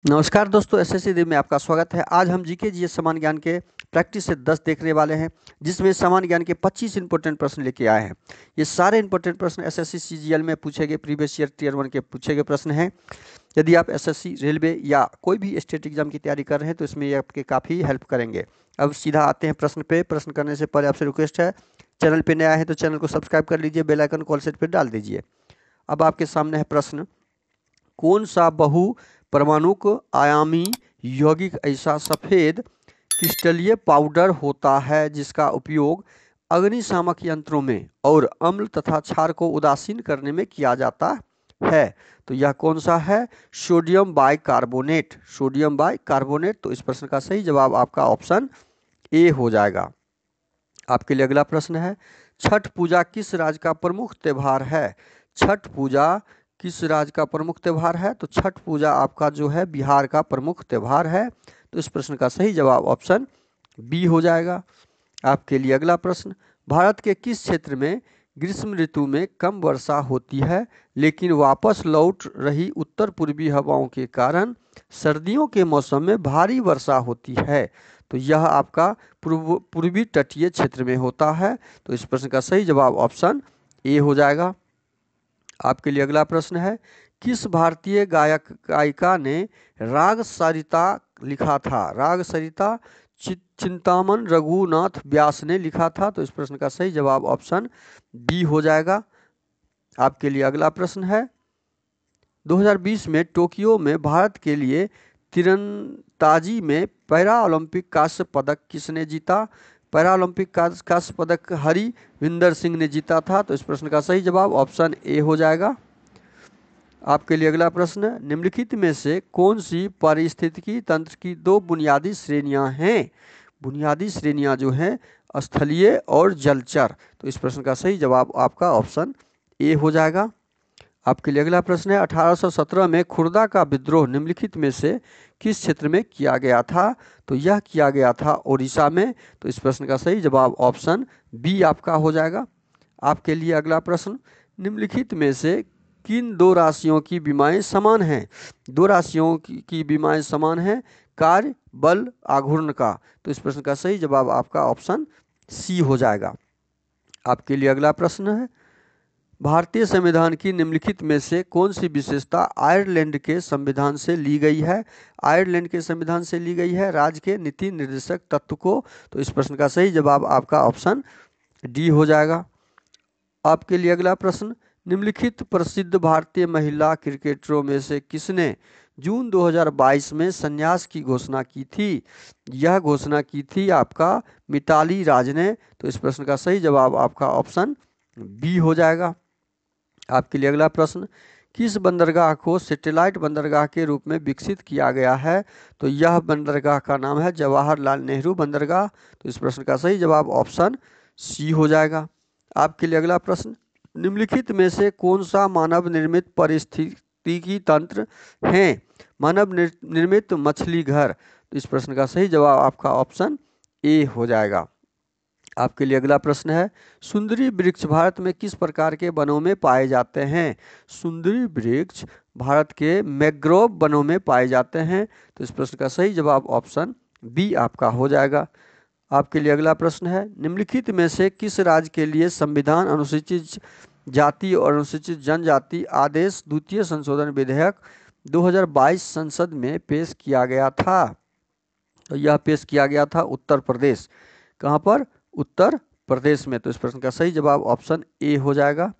नमस्कार दोस्तों, एसएससी देव में आपका स्वागत है। आज हम जीके जीएस सामान्य ज्ञान के प्रैक्टिस से 10 देखने वाले हैं, जिसमें सामान्य ज्ञान के 25 इंपॉर्टेंट प्रश्न लेके आए हैं। ये सारे इंपॉर्टेंट प्रश्न एसएससी सीजीएल में पूछे गए, प्रीवियस ईयर टियर 1 के पूछे गए प्रश्न हैं। यदि आप एसएससी, रेलवे या कोई भी स्टेट एग्जाम की तैयारी कर रहे हैं तो इसमें ये आपके काफ़ी हेल्प करेंगे। अब सीधा आते हैं प्रश्न पे। प्रश्न करने से पहले आपसे रिक्वेस्ट है, चैनल पर नया है तो चैनल को सब्सक्राइब कर लीजिए, बेल आइकन कॉल सेट पर डाल दीजिए। अब आपके सामने है प्रश्न, कौन सा बहु परमाणुक आयामी यौगिक ऐसा सफ़ेद क्रिस्टलीय पाउडर होता है जिसका उपयोग अग्निशामक यंत्रों में और अम्ल तथा क्षार को उदासीन करने में किया जाता है? तो यह कौन सा है? Sodium bicarbonate. Sodium bicarbonate. तो इस प्रश्न का सही जवाब आपका ऑप्शन ए हो जाएगा। आपके लिए अगला प्रश्न है, छठ पूजा किस राज्य का प्रमुख त्यौहार है? छठ पूजा किस राज्य का प्रमुख त्यौहार है? तो छठ पूजा आपका जो है बिहार का प्रमुख त्यौहार है। तो इस प्रश्न का सही जवाब ऑप्शन बी हो जाएगा। आपके लिए अगला प्रश्न, भारत के किस क्षेत्र में ग्रीष्म ऋतु में कम वर्षा होती है लेकिन वापस लौट रही उत्तर पूर्वी हवाओं के कारण सर्दियों के मौसम में भारी वर्षा होती है? तो यह आपका पूर्वी तटीय क्षेत्र में होता है। तो इस प्रश्न का सही जवाब ऑप्शन ए हो जाएगा। आपके लिए अगला प्रश्न है, किस भारतीय गायक गायिका ने राग सरिता लिखा था? राग सरिता चिंतामन रघुनाथ व्यास ने लिखा था। तो इस प्रश्न का सही जवाब ऑप्शन बी हो जाएगा। आपके लिए अगला प्रश्न है, 2020 में टोक्यो में भारत के लिए तीरंदाजी में पैरा ओलंपिक कांस्य पदक किसने जीता? पैरा ओलंपिक कांस्य पदक हरिविंदर सिंह ने जीता था। तो इस प्रश्न का सही जवाब ऑप्शन ए हो जाएगा। आपके लिए अगला प्रश्न, निम्नलिखित में से कौन सी पारिस्थितिकी तंत्र की दो बुनियादी श्रेणियां हैं? बुनियादी श्रेणियां जो हैं स्थलीय और जलचर। तो इस प्रश्न का सही जवाब आपका ऑप्शन ए हो जाएगा। आपके लिए अगला प्रश्न है, 1817 में खुर्दा का विद्रोह निम्नलिखित में से किस क्षेत्र में किया गया था? तो यह किया गया था ओडिशा में। तो इस प्रश्न का सही जवाब ऑप्शन बी आपका हो जाएगा। आपके लिए अगला प्रश्न, निम्नलिखित में से किन दो राशियों की विमाएं समान हैं? दो राशियों की विमाएं समान हैं, कार्य, बल, आघूर्ण का। तो इस प्रश्न का सही जवाब आपका ऑप्शन सी हो जाएगा। आपके लिए अगला प्रश्न है, भारतीय संविधान की निम्नलिखित में से कौन सी विशेषता आयरलैंड के संविधान से ली गई है? आयरलैंड के संविधान से ली गई है राज्य के नीति निर्देशक तत्व को। तो इस प्रश्न का सही जवाब आपका ऑप्शन डी हो जाएगा। आपके लिए अगला प्रश्न, निम्नलिखित प्रसिद्ध भारतीय महिला क्रिकेटरों में से किसने जून 2022 में संन्यास की घोषणा की थी? यह घोषणा की थी आपका मिताली राज ने। तो इस प्रश्न का सही जवाब आपका ऑप्शन बी हो जाएगा। आपके लिए अगला प्रश्न, किस बंदरगाह को सैटेलाइट बंदरगाह के रूप में विकसित किया गया है? तो यह बंदरगाह का नाम है जवाहरलाल नेहरू बंदरगाह। तो इस प्रश्न का सही जवाब ऑप्शन सी हो जाएगा। आपके लिए अगला प्रश्न, निम्नलिखित में से कौन सा मानव निर्मित पारिस्थितिकी तंत्र है? मानव निर्मित मछली घर। तो इस प्रश्न का सही जवाब आपका ऑप्शन ए हो जाएगा। आपके लिए अगला प्रश्न है, सुंदरी वृक्ष भारत में किस प्रकार के वनों में पाए जाते हैं? सुंदरी वृक्ष भारत के मैंग्रोव वनों में पाए जाते हैं। तो इस प्रश्न का सही जवाब ऑप्शन बी आपका हो जाएगा। आपके लिए अगला प्रश्न है, निम्नलिखित में से किस राज्य के लिए संविधान अनुसूचित जाति और अनुसूचित जनजाति आदेश द्वितीय संशोधन विधेयक 2022 संसद में पेश किया गया था? तो यह पेश किया गया था उत्तर प्रदेश। कहाँ पर? उत्तर प्रदेश में। तो इस प्रश्न का सही जवाब ऑप्शन ए हो जाएगा।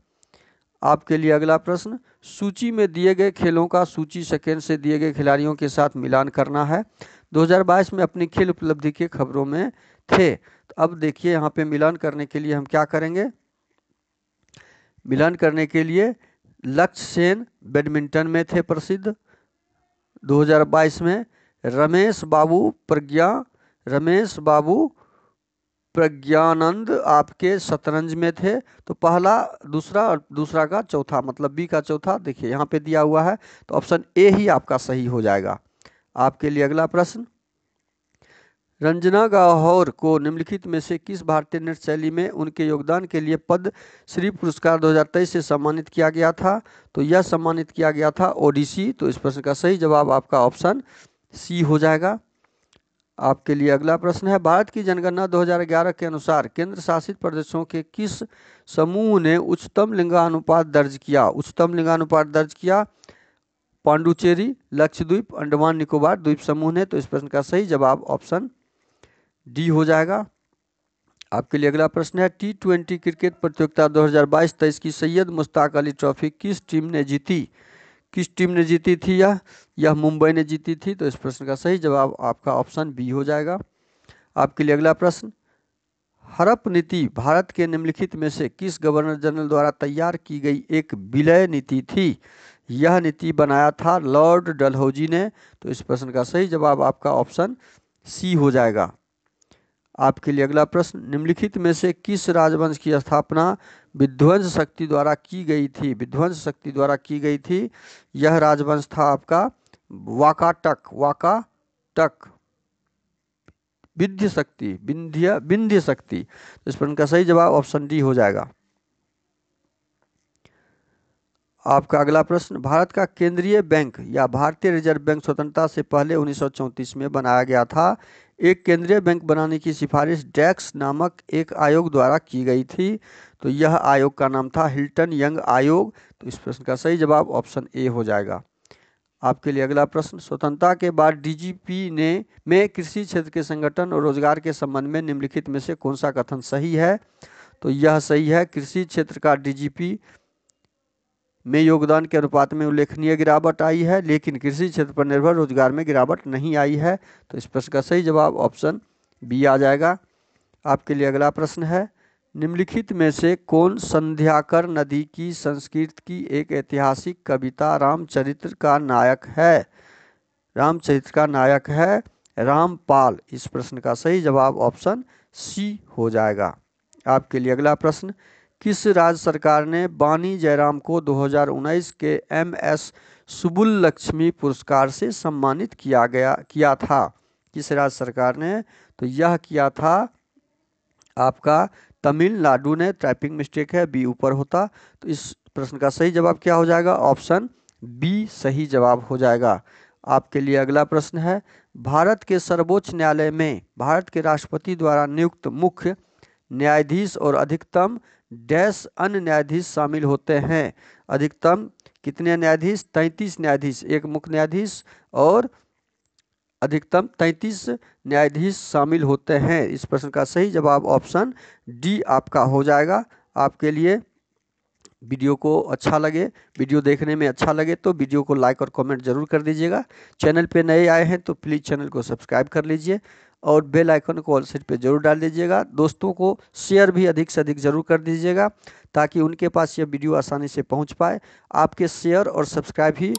आपके लिए अगला प्रश्न, सूची में दिए गए खेलों का सूची सेकेंड से दिए गए खिलाड़ियों के साथ मिलान करना है। 2022 में अपनी खेल उपलब्धि के खबरों में थे। तो अब देखिए यहाँ पे मिलान करने के लिए हम क्या करेंगे? मिलान करने के लिए लक्ष्य सेन बैडमिंटन में थे प्रसिद्ध 2022 में। रमेश बाबू प्रज्ञानंद आपके शतरंज में थे। तो पहला, दूसरा और दूसरा का चौथा, मतलब बी का चौथा देखिए यहाँ पे दिया हुआ है। तो ऑप्शन ए ही आपका सही हो जाएगा। आपके लिए अगला प्रश्न, रंजना गौहर को निम्नलिखित में से किस भारतीय नृत्य शैली में उनके योगदान के लिए पद्मश्री पुरस्कार 2023 से सम्मानित किया गया था? तो यह सम्मानित किया गया था ओडिसी। तो इस प्रश्न का सही जवाब आपका ऑप्शन सी हो जाएगा। आपके लिए अगला प्रश्न है, भारत की जनगणना 2011 के अनुसार केंद्र शासित प्रदेशों के किस समूह ने उच्चतम लिंगानुपात दर्ज किया? उच्चतम लिंगानुपात दर्ज किया पांडुचेरी, लक्षद्वीप, अंडमान निकोबार द्वीप समूह ने। तो इस प्रश्न का सही जवाब ऑप्शन डी हो जाएगा। आपके लिए अगला प्रश्न है, T20 क्रिकेट प्रतियोगिता 2022-23 की सैयद मुश्ताक अली ट्रॉफी किस टीम ने जीती? किस टीम ने जीती थी? यह मुंबई ने जीती थी। तो इस प्रश्न का सही जवाब आपका ऑप्शन बी हो जाएगा। आपके लिए अगला प्रश्न, हड़प नीति भारत के निम्नलिखित में से किस गवर्नर जनरल द्वारा तैयार की गई एक विलय नीति थी? यह नीति बनाया था लॉर्ड डलहौजी ने। तो इस प्रश्न का सही जवाब आपका ऑप्शन सी हो जाएगा। आपके लिए अगला प्रश्न, निम्नलिखित में से किस राजवंश की स्थापना विध्वंस शक्ति द्वारा की गई थी? विध्वंस शक्ति द्वारा की गई थी। यह राजवंश था आपका वाकाटक विंध्य शक्ति। तो इस प्रश्न का सही जवाब ऑप्शन डी हो जाएगा। आपका अगला प्रश्न, भारत का केंद्रीय बैंक या भारतीय रिजर्व बैंक स्वतंत्रता से पहले 1934 में बनाया गया था। एक केंद्रीय बैंक बनाने की सिफारिश डैक्स नामक एक आयोग द्वारा की गई थी। तो यह आयोग का नाम था हिल्टन यंग आयोग। तो इस प्रश्न का सही जवाब ऑप्शन ए हो जाएगा। आपके लिए अगला प्रश्न, स्वतंत्रता के बाद डीजीपी में कृषि क्षेत्र के संगठन और रोजगार के संबंध में निम्नलिखित में से कौन सा कथन सही है? तो यह सही है, कृषि क्षेत्र का डीजीपी में योगदान के अनुपात में उल्लेखनीय गिरावट आई है, लेकिन कृषि क्षेत्र पर निर्भर रोजगार में गिरावट नहीं आई है। तो इस प्रश्न का सही जवाब ऑप्शन बी आ जाएगा। आपके लिए अगला प्रश्न है, निम्नलिखित में से कौन संध्याकर नदी की संस्कृत की एक ऐतिहासिक कविता रामचरित्र का नायक है? रामचरित्र का नायक है रामपाल। इस प्रश्न का सही जवाब ऑप्शन सी हो जाएगा। आपके लिए अगला प्रश्न, किस राज्य सरकार ने बानी जयराम को 2019 के MS सुब्बुलक्ष्मी पुरस्कार से सम्मानित किया था? किस राज्य सरकार ने? तो यह किया था आपका तमिलनाडु ने। टाइपिंग मिस्टेक है, बी ऊपर होता। तो इस प्रश्न का सही जवाब क्या हो जाएगा? ऑप्शन बी सही जवाब हो जाएगा। आपके लिए अगला प्रश्न है, भारत के सर्वोच्च न्यायालय में भारत के राष्ट्रपति द्वारा नियुक्त मुख्य न्यायाधीश और अधिकतम डैश अन्य न्यायाधीश शामिल होते हैं। अधिकतम कितने न्यायाधीश? 33 न्यायाधीश, एक मुख्य न्यायाधीश और अधिकतम 33 न्यायाधीश शामिल होते हैं। इस प्रश्न का सही जवाब ऑप्शन डी आपका हो जाएगा। आपके लिए वीडियो को अच्छा लगे, वीडियो देखने में अच्छा लगे तो वीडियो को लाइक और कमेंट जरूर कर दीजिएगा। चैनल पे नए आए हैं तो प्लीज़ चैनल को सब्सक्राइब कर लीजिए और बेल आइकन को ऑल सेट पे जरूर डाल दीजिएगा। दोस्तों को शेयर भी अधिक से अधिक जरूर कर दीजिएगा ताकि उनके पास यह वीडियो आसानी से पहुंच पाए। आपके शेयर और सब्सक्राइब ही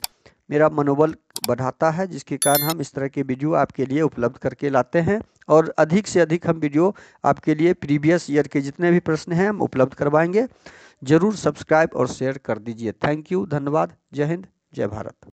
मेरा मनोबल बढ़ाता है, जिसके कारण हम इस तरह के वीडियो आपके लिए उपलब्ध करके लाते हैं और अधिक से अधिक हम वीडियो आपके लिए प्रीवियस ईयर के जितने भी प्रश्न हैं हम उपलब्ध करवाएंगे। जरूर सब्सक्राइब और शेयर कर दीजिए। थैंक यू, धन्यवाद। जय हिंद, जय भारत।